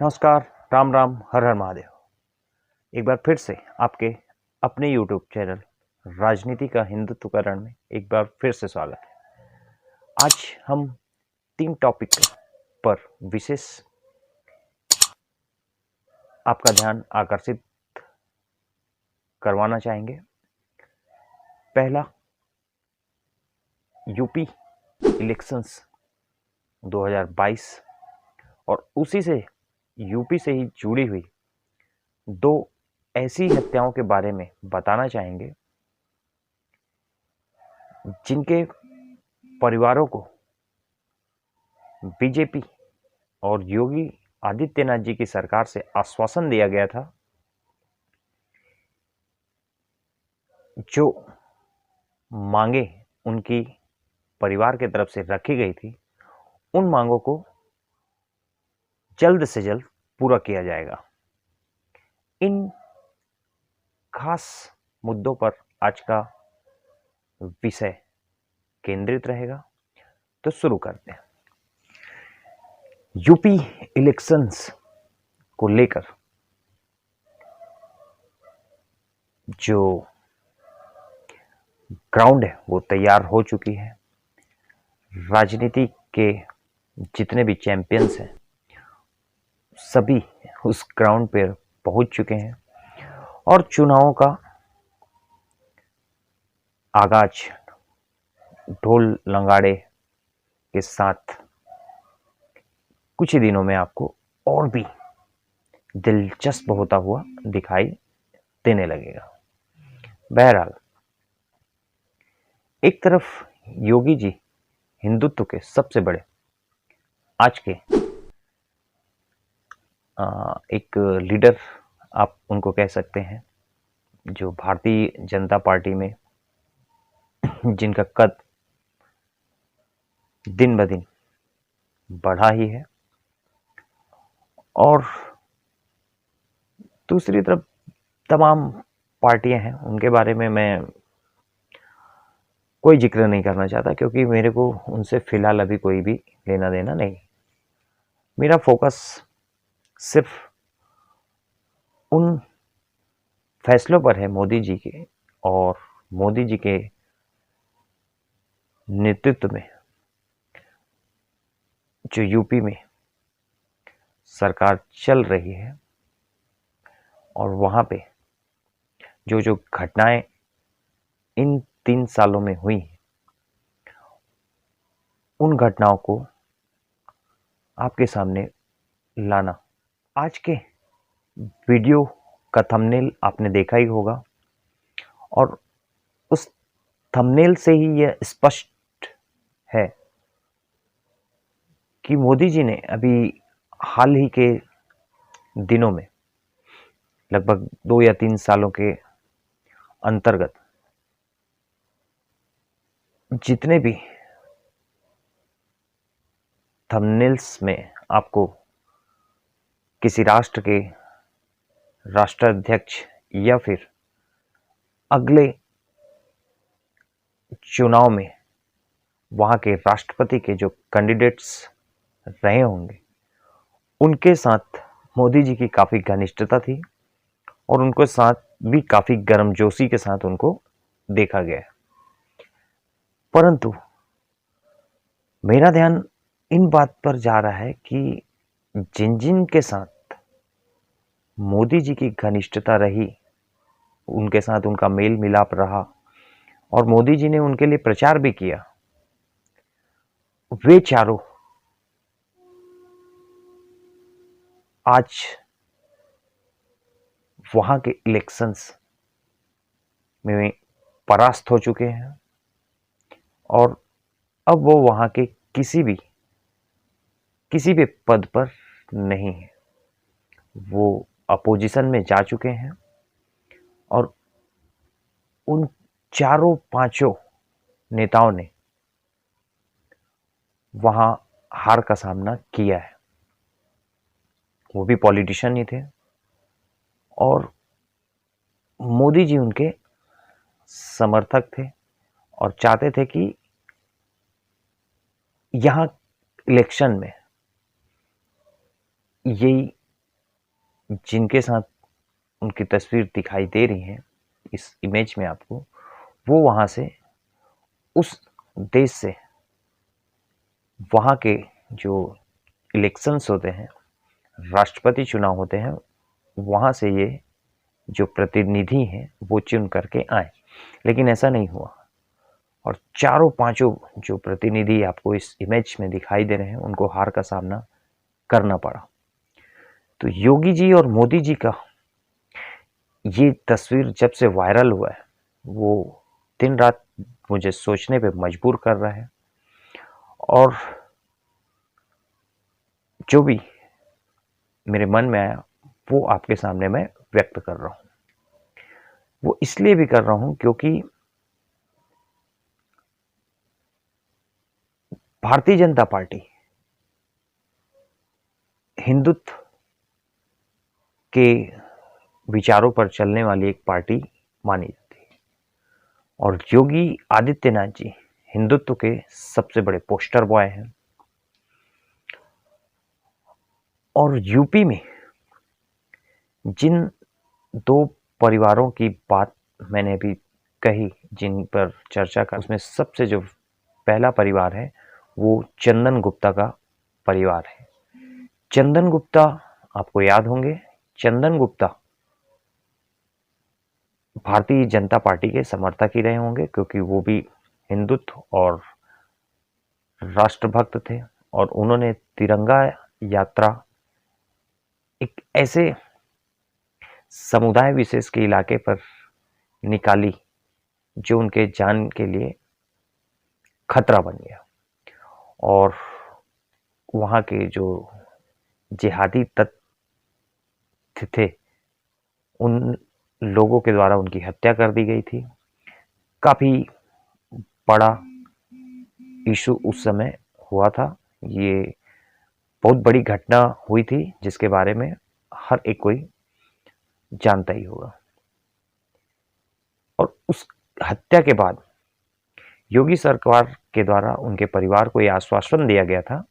नमस्कार, राम राम, हर हर महादेव। एक बार फिर से आपके अपने यूट्यूब चैनल राजनीति का हिंदुत्वकरण में एक बार फिर से स्वागत है। आज हम 3 टॉपिक पर विशेष आपका ध्यान आकर्षित करवाना चाहेंगे। पहला, यूपी इलेक्शंस 2022 और उसी से यूपी से ही जुड़ी हुई 2 ऐसी हत्याओं के बारे में बताना चाहेंगे जिनके परिवारों को बीजेपी और योगी आदित्यनाथ जी की सरकार से आश्वासन दिया गया था, जो मांगे उनकी परिवार की तरफ से रखी गई थी, उन मांगों को जल्द से जल्द पूरा किया जाएगा। इन खास मुद्दों पर आज का विषय केंद्रित रहेगा। तो शुरू करते हैं। यूपी इलेक्शंस को लेकर जो ग्राउंड है वो तैयार हो चुकी है। राजनीति के जितने भी चैंपियंस हैं सभी उस ग्राउंड पर पहुंच चुके हैं और चुनावों का आगाज ढोल नगाड़े के साथ कुछ ही दिनों में आपको और भी दिलचस्प होता हुआ दिखाई देने लगेगा। बहरहाल, एक तरफ योगी जी हिंदुत्व के सबसे बड़े आज के एक लीडर आप उनको कह सकते हैं, जो भारतीय जनता पार्टी में जिनका कद दिन ब दिन बढ़ा ही है, और दूसरी तरफ तमाम पार्टियां हैं उनके बारे में मैं कोई जिक्र नहीं करना चाहता, क्योंकि मेरे को उनसे फिलहाल अभी कोई भी लेना देना नहीं। मेरा फोकस सिर्फ उन फैसलों पर है मोदी जी के, और मोदी जी के नेतृत्व में जो यूपी में सरकार चल रही है और वहाँ पे जो जो घटनाएं इन 3 सालों में हुई, उन घटनाओं को आपके सामने लाना। आज के वीडियो का थंबनेल आपने देखा ही होगा, और उस थंबनेल से ही यह स्पष्ट है कि मोदी जी ने अभी हाल ही के दिनों में, लगभग 2 या 3 सालों के अंतर्गत, जितने भी थंबनेल्स में आपको किसी राष्ट्र के राष्ट्राध्यक्ष या फिर अगले चुनाव में वहाँ के राष्ट्रपति के जो कैंडिडेट्स रहे होंगे, उनके साथ मोदी जी की काफ़ी घनिष्ठता थी और उनके साथ भी काफ़ी गर्मजोशी के साथ उनको देखा गया। परंतु मेरा ध्यान इन बात पर जा रहा है कि जिन जिन के साथ मोदी जी की घनिष्ठता रही, उनके साथ उनका मेल मिलाप रहा और मोदी जी ने उनके लिए प्रचार भी किया, वे चारों आज वहां के इलेक्शंस में परास्त हो चुके हैं और अब वो वहां के किसी भी पद पर नहीं है। वो अपोजिशन में जा चुके हैं और उन चारों पांचों नेताओं ने वहां हार का सामना किया है। वो भी पॉलिटिशियन ही थे और मोदी जी उनके समर्थक थे और चाहते थे कि यहाँ इलेक्शन में यही जिनके साथ उनकी तस्वीर दिखाई दे रही है इस इमेज में आपको, वो वहाँ से, उस देश से, वहाँ के जो इलेक्शंस होते हैं, राष्ट्रपति चुनाव होते हैं, वहाँ से ये जो प्रतिनिधि हैं वो चुन करके आए। लेकिन ऐसा नहीं हुआ, और चारों पांचों जो प्रतिनिधि आपको इस इमेज में दिखाई दे रहे हैं उनको हार का सामना करना पड़ा। तो योगी जी और मोदी जी का ये तस्वीर जब से वायरल हुआ है, वो दिन रात मुझे सोचने पे मजबूर कर रहा है। और जो भी मेरे मन में आया वो आपके सामने मैं व्यक्त कर रहा हूँ। वो इसलिए भी कर रहा हूँ क्योंकि भारतीय जनता पार्टी हिंदुत्व के विचारों पर चलने वाली एक पार्टी मानी जाती है, और योगी आदित्यनाथ जी हिंदुत्व के सबसे बड़े पोस्टर बॉय हैं। और यूपी में जिन दो परिवारों की बात मैंने अभी कही, जिन पर चर्चा कर, उसमें सबसे जो पहला परिवार है वो चंदन गुप्ता का परिवार है। चंदन गुप्ता आपको याद होंगे, चंदन गुप्ता भारतीय जनता पार्टी के समर्थक ही रहे होंगे, क्योंकि वो भी हिंदुत्व और राष्ट्रभक्त थे, और उन्होंने तिरंगा यात्रा एक ऐसे समुदाय विशेष के इलाके पर निकाली जो उनके जान के लिए खतरा बन गया। और वहाँ के जो जिहादी तत्व थे उन लोगों के द्वारा उनकी हत्या कर दी गई थी। काफ़ी बड़ा इशू उस समय हुआ था। ये बहुत बड़ी घटना हुई थी जिसके बारे में हर एक कोई जानता ही होगा। और उस हत्या के बाद योगी सरकार के द्वारा उनके परिवार को यह आश्वासन दिया गया था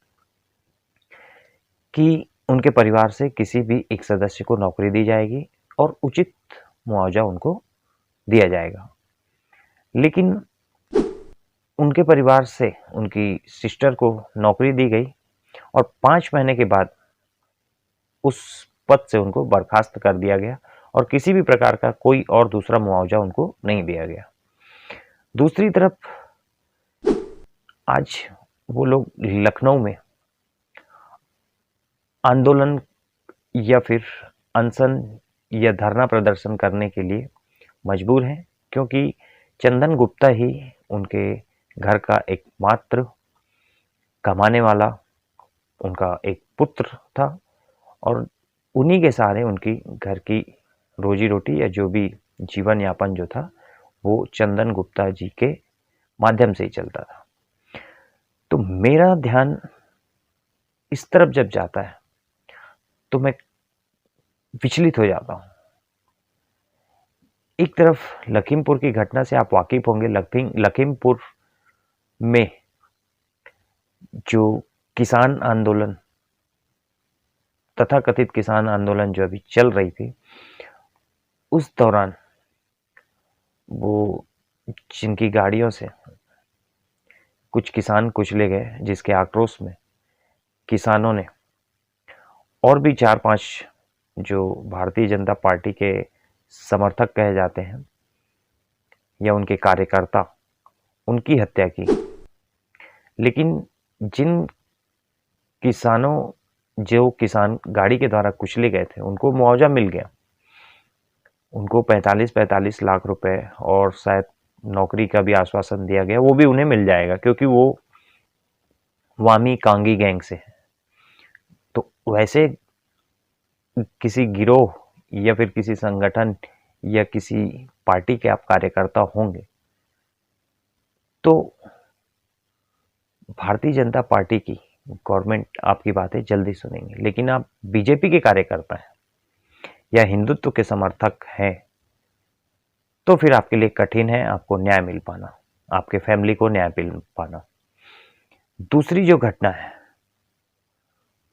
कि उनके परिवार से किसी भी एक सदस्य को नौकरी दी जाएगी और उचित मुआवजा उनको दिया जाएगा। लेकिन उनके परिवार से उनकी सिस्टर को नौकरी दी गई और 5 महीने के बाद उस पद से उनको बर्खास्त कर दिया गया, और किसी भी प्रकार का कोई और दूसरा मुआवजा उनको नहीं दिया गया। दूसरी तरफ आज वो लोग लखनऊ में आंदोलन या फिर अनशन या धरना प्रदर्शन करने के लिए मजबूर हैं, क्योंकि चंदन गुप्ता ही उनके घर का एकमात्र कमाने वाला उनका एक पुत्र था, और उन्हीं के सहारे उनकी घर की रोजी रोटी या जो भी जीवन यापन जो था वो चंदन गुप्ता जी के माध्यम से ही चलता था। तो मेरा ध्यान इस तरफ जब जाता है तो मैं विचलित हो जाता हूँ। एक तरफ लखीमपुर की घटना से आप वाकिफ होंगे। लखीमपुर में जो किसान आंदोलन, तथाकथित किसान आंदोलन जो अभी चल रही थी, उस दौरान वो जिनकी गाड़ियों से कुछ किसान कुचले गए, जिसके आक्रोश में किसानों ने और भी 4-5 जो भारतीय जनता पार्टी के समर्थक कहे जाते हैं या उनके कार्यकर्ता, उनकी हत्या की। लेकिन जिन जो किसान गाड़ी के द्वारा कुचले गए थे उनको मुआवजा मिल गया। उनको 45-45 लाख रुपए और शायद नौकरी का भी आश्वासन दिया गया, वो भी उन्हें मिल जाएगा क्योंकि वो वामी कांगी गैंग से है। तो वैसे किसी गिरोह या फिर किसी संगठन या किसी पार्टी के आप कार्यकर्ता होंगे तो भारतीय जनता पार्टी की गवर्नमेंट आपकी बातें जल्दी सुनेंगे। लेकिन आप बीजेपी के कार्यकर्ता हैं या हिंदुत्व के समर्थक हैं तो फिर आपके लिए कठिन है आपको न्याय मिल पाना, आपके फैमिली को न्याय मिल पाना। दूसरी जो घटना है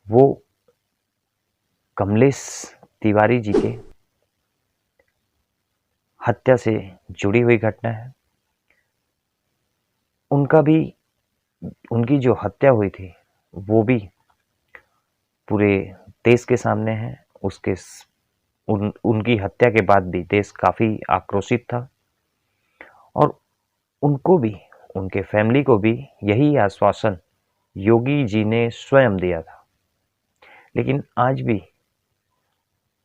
वो कमलेश तिवारी जी के हत्या से जुड़ी हुई घटना है। उनका भी, उनकी जो हत्या हुई थी वो भी पूरे देश के सामने है। उनकी हत्या के बाद भी देश काफ़ी आक्रोशित था और उनको भी, उनके फैमिली को भी यही आश्वासन योगी जी ने स्वयं दिया था। लेकिन आज भी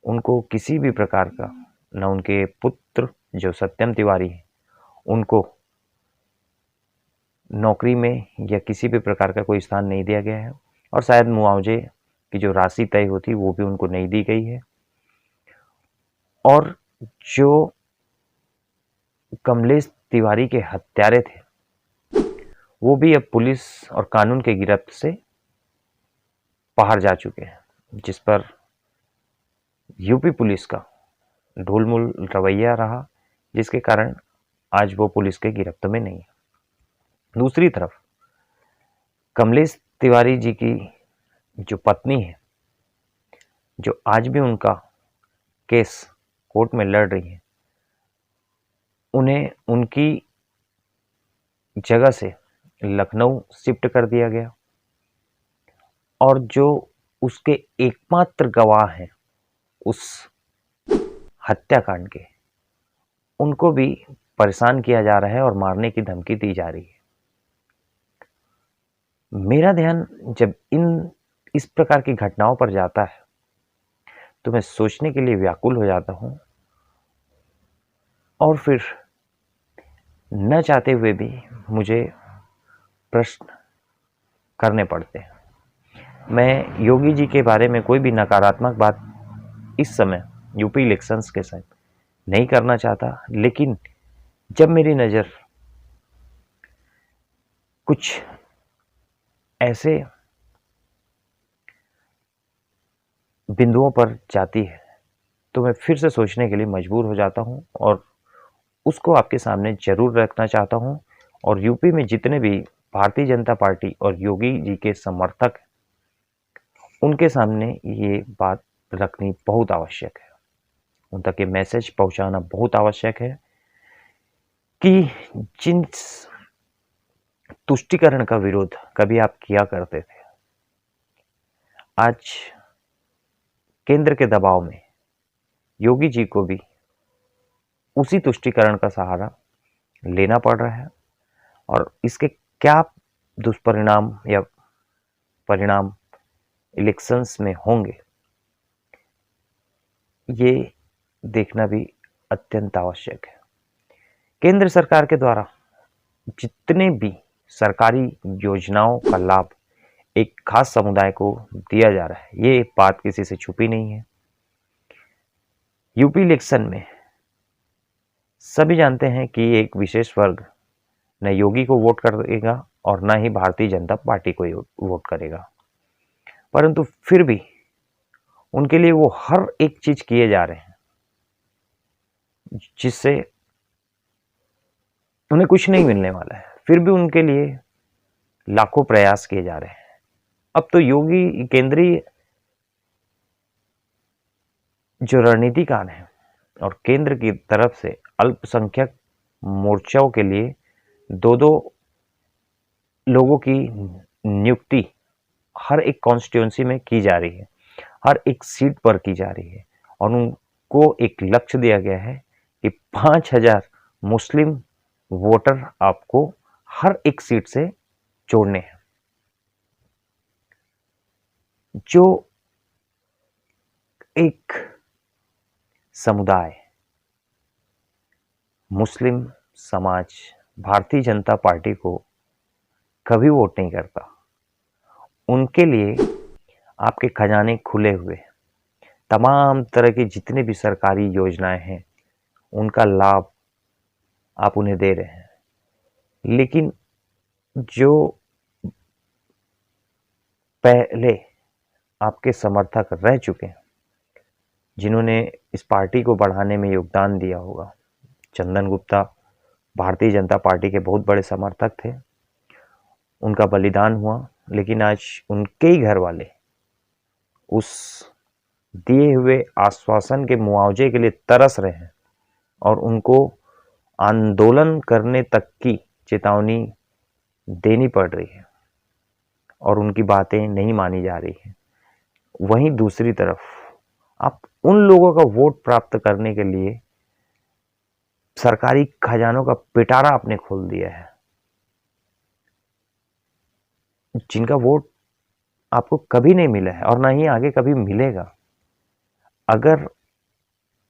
उनको किसी भी प्रकार का, न उनके पुत्र जो सत्यम तिवारी हैं उनको नौकरी में या किसी भी प्रकार का कोई स्थान नहीं दिया गया है और शायद मुआवजे की जो राशि तय होती वो भी उनको नहीं दी गई है। और जो कमलेश तिवारी के हत्यारे थे वो भी अब पुलिस और कानून के गिरफ्त से बाहर जा चुके हैं, जिस पर यूपी पुलिस का ढुलमुल रवैया रहा, जिसके कारण आज वो पुलिस के गिरफ्त में नहीं है। दूसरी तरफ कमलेश तिवारी जी की जो पत्नी है, जो आज भी उनका केस कोर्ट में लड़ रही है, उन्हें उनकी जगह से लखनऊ शिफ्ट कर दिया गया और जो उसके एकमात्र गवाह हैं उस हत्याकांड के, उनको भी परेशान किया जा रहा है और मारने की धमकी दी जा रही है। मेरा ध्यान जब इस प्रकार की घटनाओं पर जाता है तो मैं सोचने के लिए व्याकुल हो जाता हूँ और फिर न चाहते हुए भी मुझे प्रश्न करने पड़ते हैं। मैं योगी जी के बारे में कोई भी नकारात्मक बात इस समय यूपी इलेक्शंस के साथ नहीं करना चाहता, लेकिन जब मेरी नज़र कुछ ऐसे बिंदुओं पर जाती है तो मैं फिर से सोचने के लिए मजबूर हो जाता हूं और उसको आपके सामने जरूर रखना चाहता हूं। और यूपी में जितने भी भारतीय जनता पार्टी और योगी जी के समर्थक हैं, उनके सामने ये बात रखनी बहुत आवश्यक है, उन तक ये मैसेज पहुंचाना बहुत आवश्यक है कि जिन तुष्टीकरण का विरोध कभी आप किया करते थे, आज केंद्र के दबाव में योगी जी को भी उसी तुष्टीकरण का सहारा लेना पड़ रहा है। और इसके क्या दुष्परिणाम या परिणाम इलेक्शंस में होंगे, ये देखना भी अत्यंत आवश्यक है। केंद्र सरकार के द्वारा जितने भी सरकारी योजनाओं का लाभ एक खास समुदाय को दिया जा रहा है, ये बात किसी से छुपी नहीं है। यूपी इलेक्शन में सभी जानते हैं कि एक विशेष वर्ग न योगी को वोट करेगा और न ही भारतीय जनता पार्टी को वोट करेगा, परंतु फिर भी उनके लिए वो हर एक चीज किए जा रहे हैं जिससे उन्हें कुछ नहीं मिलने वाला है, फिर भी उनके लिए लाखों प्रयास किए जा रहे हैं। अब तो योगी केंद्रीय जो रणनीतिकार हैं और केंद्र की तरफ से अल्पसंख्यक मोर्चाओं के लिए दो दो लोगों की नियुक्ति हर एक कॉन्स्टिट्यूंसी में की जा रही है, हर एक सीट पर की जा रही है और उनको एक लक्ष्य दिया गया है कि 5,000 मुस्लिम वोटर आपको हर एक सीट से जोड़ने हैं। जो एक समुदाय, मुस्लिम समाज भारतीय जनता पार्टी को कभी वोट नहीं करता, उनके लिए आपके खजाने खुले हुए, तमाम तरह की जितने भी सरकारी योजनाएं हैं उनका लाभ आप उन्हें दे रहे हैं। लेकिन जो पहले आपके समर्थक रह चुके हैं, जिन्होंने इस पार्टी को बढ़ाने में योगदान दिया होगा, चंदन गुप्ता भारतीय जनता पार्टी के बहुत बड़े समर्थक थे, उनका बलिदान हुआ, लेकिन आज उनके ही घर वाले उस दिए हुए आश्वासन के मुआवजे के लिए तरस रहे हैं और उनको आंदोलन करने तक की चेतावनी देनी पड़ रही है और उनकी बातें नहीं मानी जा रही हैं। वहीं दूसरी तरफ आप उन लोगों का वोट प्राप्त करने के लिए सरकारी खजानों का पिटारा आपने खोल दिया है, जिनका वोट आपको कभी नहीं मिला है और ना ही आगे कभी मिलेगा। अगर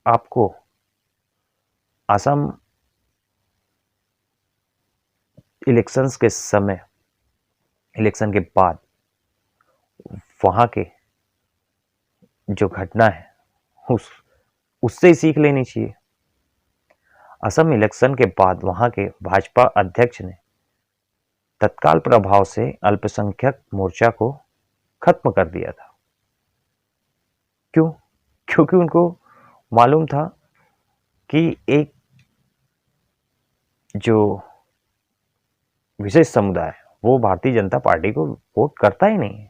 आपको असम इलेक्शंस के समय, इलेक्शन के बाद वहां के जो घटना है उससे ही सीख लेनी चाहिए। असम इलेक्शन के बाद वहां के भाजपा अध्यक्ष ने तत्काल प्रभाव से अल्पसंख्यक मोर्चा को खत्म कर दिया था। क्यों? क्योंकि उनको मालूम था कि एक जो विशेष समुदाय है वो भारतीय जनता पार्टी को वोट करता ही नहीं है।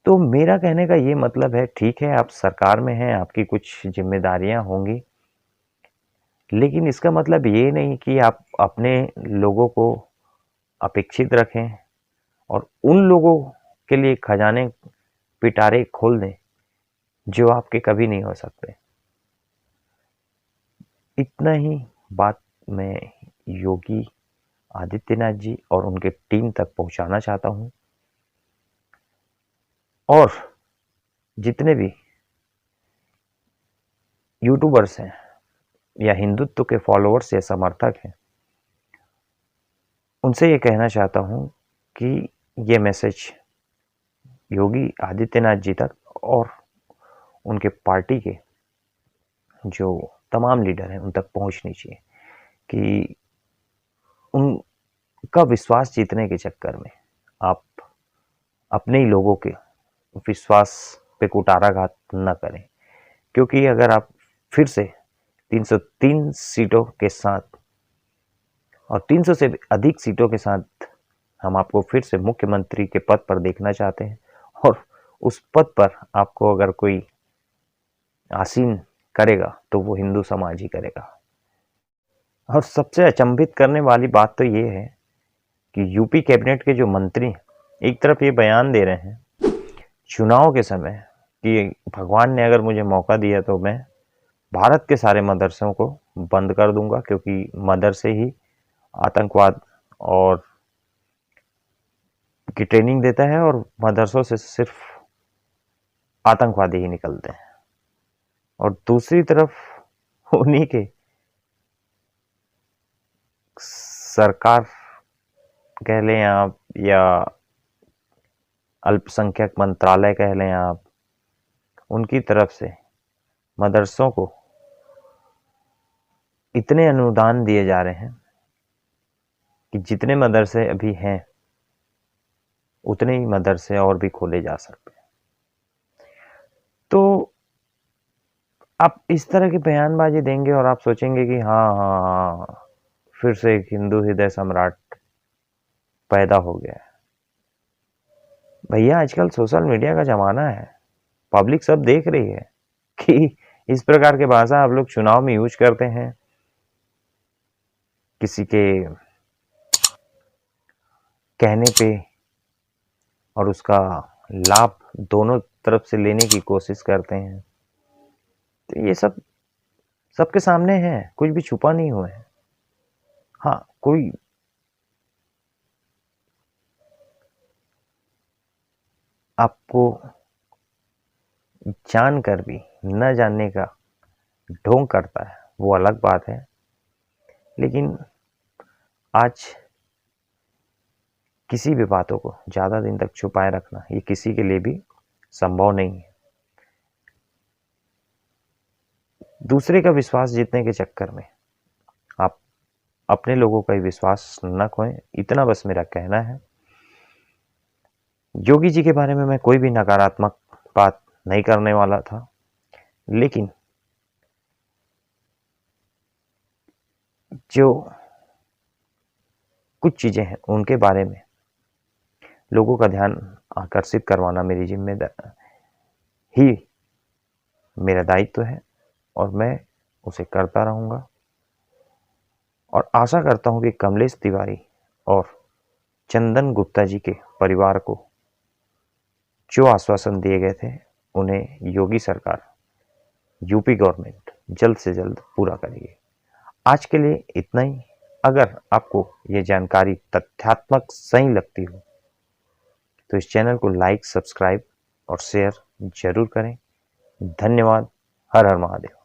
तो मेरा कहने का ये मतलब है, ठीक है आप सरकार में हैं, आपकी कुछ जिम्मेदारियां होंगी, लेकिन इसका मतलब ये नहीं कि आप अपने लोगों को अपेक्षित रखें और उन लोगों के लिए खजाने पिटारे खोल दें जो आपके कभी नहीं हो सकते। इतना ही बात मैं योगी आदित्यनाथ जी और उनके टीम तक पहुंचाना चाहता हूं और जितने भी यूट्यूबर्स हैं या हिंदुत्व के फॉलोअर्स या समर्थक हैं उनसे ये कहना चाहता हूं कि ये मैसेज योगी आदित्यनाथ जी तक और उनके पार्टी के जो तमाम लीडर हैं उन तक पहुंचनी चाहिए कि उनका विश्वास जीतने के चक्कर में आप अपने ही लोगों के विश्वास पे कुठाराघात न करें। क्योंकि अगर आप फिर से 303 सीटों के साथ और 300 से अधिक सीटों के साथ हम आपको फिर से मुख्यमंत्री के पद पर देखना चाहते हैं और उस पद पर आपको अगर कोई आसीन करेगा तो वो हिंदू समाज ही करेगा। और सबसे अचंभित करने वाली बात तो ये है कि यूपी कैबिनेट के जो मंत्री एक तरफ ये बयान दे रहे हैं चुनाव के समय कि भगवान ने अगर मुझे मौका दिया तो मैं भारत के सारे मदरसों को बंद कर दूंगा, क्योंकि मदरसे ही आतंकवाद और की ट्रेनिंग देता है और मदरसों से सिर्फ आतंकवादी ही निकलते हैं। और दूसरी तरफ उन्हीं के सरकार कह लें आप या अल्पसंख्यक मंत्रालय कह लें आप, उनकी तरफ से मदरसों को इतने अनुदान दिए जा रहे हैं कि जितने मदरसे अभी हैं उतने ही मदरसे और भी खोले जा सकते हैं। तो आप इस तरह की बयानबाजी देंगे और आप सोचेंगे कि हाँ हाँ हाँ फिर से एक हिंदू हृदय सम्राट पैदा हो गया है। भैया आजकल सोशल मीडिया का जमाना है, पब्लिक सब देख रही है कि इस प्रकार के भाषा आप लोग चुनाव में यूज करते हैं, किसी के कहने पे और उसका लाभ दोनों तरफ से लेने की कोशिश करते हैं। तो ये सब सबके सामने है, कुछ भी छुपा नहीं हुआ है। हाँ, कोई आपको जानकर भी न जानने का ढोंग करता है वो अलग बात है, लेकिन आज किसी भी बातों को ज़्यादा दिन तक छुपाए रखना ये किसी के लिए भी संभव नहीं है। दूसरे का विश्वास जीतने के चक्कर में आप अपने लोगों का ही विश्वास न खोएं, इतना बस मेरा कहना है। योगी जी के बारे में मैं कोई भी नकारात्मक बात नहीं करने वाला था, लेकिन जो कुछ चीज़ें हैं उनके बारे में लोगों का ध्यान आकर्षित करवाना मेरी जिम्मेदारी ही मेरा दायित्व है और मैं उसे करता रहूँगा। और आशा करता हूँ कि कमलेश तिवारी और चंदन गुप्ता जी के परिवार को जो आश्वासन दिए गए थे उन्हें योगी सरकार, यूपी गवर्नमेंट जल्द से जल्द पूरा करेगी। आज के लिए इतना ही। अगर आपको ये जानकारी तथ्यात्मक सही लगती हो तो इस चैनल को लाइक, सब्सक्राइब और शेयर जरूर करें। धन्यवाद। हर हर महादेव।